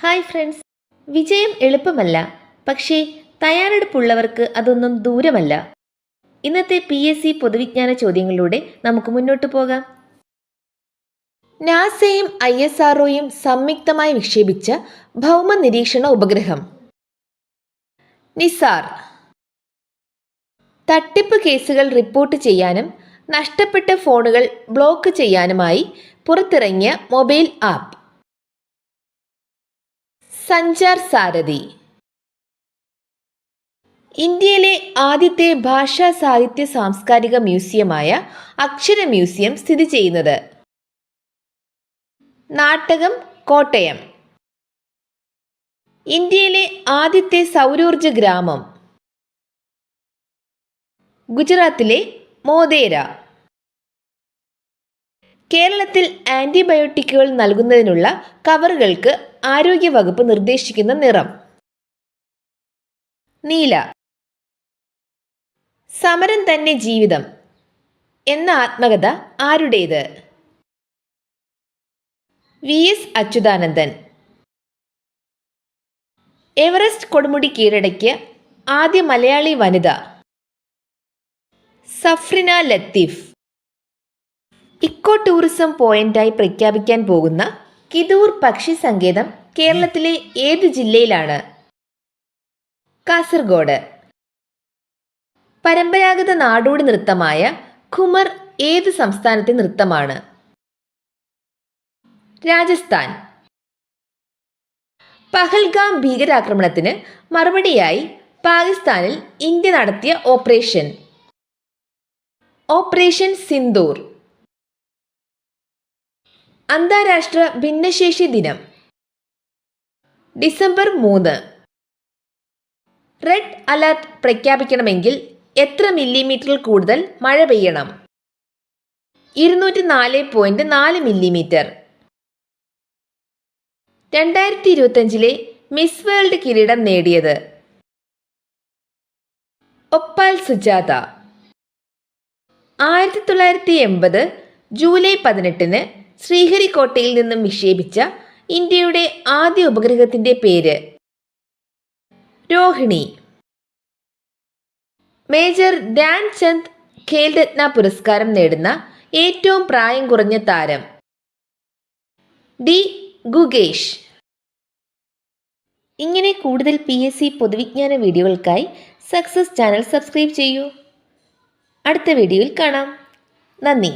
Hi friends, വിജയം എളുപ്പമല്ല, പക്ഷേ തയ്യാറെടുപ്പുള്ളവർക്ക് അതൊന്നും ദൂരമല്ല. ഇന്നത്തെ PSC പൊതുവിജ്ഞാന ചോദ്യങ്ങളിലൂടെ നമുക്ക് മുന്നോട്ട് പോകാം. നാസയും ISROയും സംയുക്തമായി വിക്ഷേപിച്ച ഭൗമ നിരീക്ഷണ ഉപഗ്രഹം നിസാർ. തട്ടിപ്പ് കേസുകൾ റിപ്പോർട്ട് ചെയ്യാനും നഷ്ടപ്പെട്ട ഫോണുകൾ ബ്ലോക്ക് ചെയ്യാനുമായി പുറത്തിറങ്ങിയ മൊബൈൽ ആപ്പ് സഞ്ചാർ സാരഥി. ഇന്ത്യയിലെ ആദ്യത്തെ ഭാഷാ സാഹിത്യ സാംസ്കാരിക മ്യൂസിയമായ അക്ഷര മ്യൂസിയം സ്ഥിതി ചെയ്യുന്നത് നാട്ടകം, കോട്ടയം. ഇന്ത്യയിലെ ആദ്യത്തെ സൗരോർജ ഗ്രാമം ഗുജറാത്തിലെ മോധേര. കേരളത്തിൽ ആന്റിബയോട്ടിക്കുകൾ നൽകുന്നതിനുള്ള കവറുകൾക്ക് ആരോഗ്യവകുപ്പ് നിർദ്ദേശിക്കുന്ന നിറം നീല. സമരം തന്നെ ജീവിതം എന്ന ആത്മകഥ ആരുടേത്? VS അച്യുതാനന്ദൻ. എവറസ്റ്റ് കൊടുമുടി കീഴടക്കിയ ആദ്യ മലയാളി വനിത സഫ്രിന ലത്തീഫ്. ഇക്കോ ടൂറിസം പോയിന്റായി പ്രഖ്യാപിക്കാൻ പോകുന്ന കിതൂർ പക്ഷി സങ്കേതം കേരളത്തിലെ ഏത് ജില്ലയിലാണ്? കാസർഗോഡ്. പരമ്പരാഗത നാടോടി നൃത്തമായ ഘുമർ ഏത് സംസ്ഥാനത്തെ നൃത്തമാണ്? രാജസ്ഥാൻ. പഹൽഗാം ഭീകരാക്രമണത്തിന് മറുപടിയായി പാകിസ്ഥാനിൽ ഇന്ത്യ നടത്തിയ ഓപ്പറേഷൻ സിന്ദൂർ. അന്താരാഷ്ട്ര ഭിന്നശേഷി ദിനം ഡിസംബർ 3. റെഡ് അലർട്ട് പ്രഖ്യാപിക്കണമെങ്കിൽ എത്ര മില്ലിമീറ്ററിൽ കൂടുതൽ മഴ പെയ്യണം? 204.4 മില്ലിമീറ്റർ. 2025 മിസ് വേൾഡ് കിരീടം നേടിയത് ഒപ്പാൽ സുജാത. 1980 ജൂലൈ 18 ശ്രീഹരിക്കോട്ടയിൽ നിന്നും വിക്ഷേപിച്ച ഇന്ത്യയുടെ ആദ്യ ഉപഗ്രഹത്തിന്റെ പേര് രോഹിണി. മേജർ ധ്യാൻ ചന്ദ് ഖേൽരത്ന പുരസ്കാരം നേടുന്ന ഏറ്റവും പ്രായം കുറഞ്ഞ താരം D. ഗുഗേഷ്. ഇങ്ങനെ കൂടുതൽ PSC പൊതുവിജ്ഞാന വീഡിയോകൾക്കായി സക്സസ് ചാനൽ സബ്സ്ക്രൈബ് ചെയ്യൂ. അടുത്ത വീഡിയോയിൽ കാണാം. നന്ദി.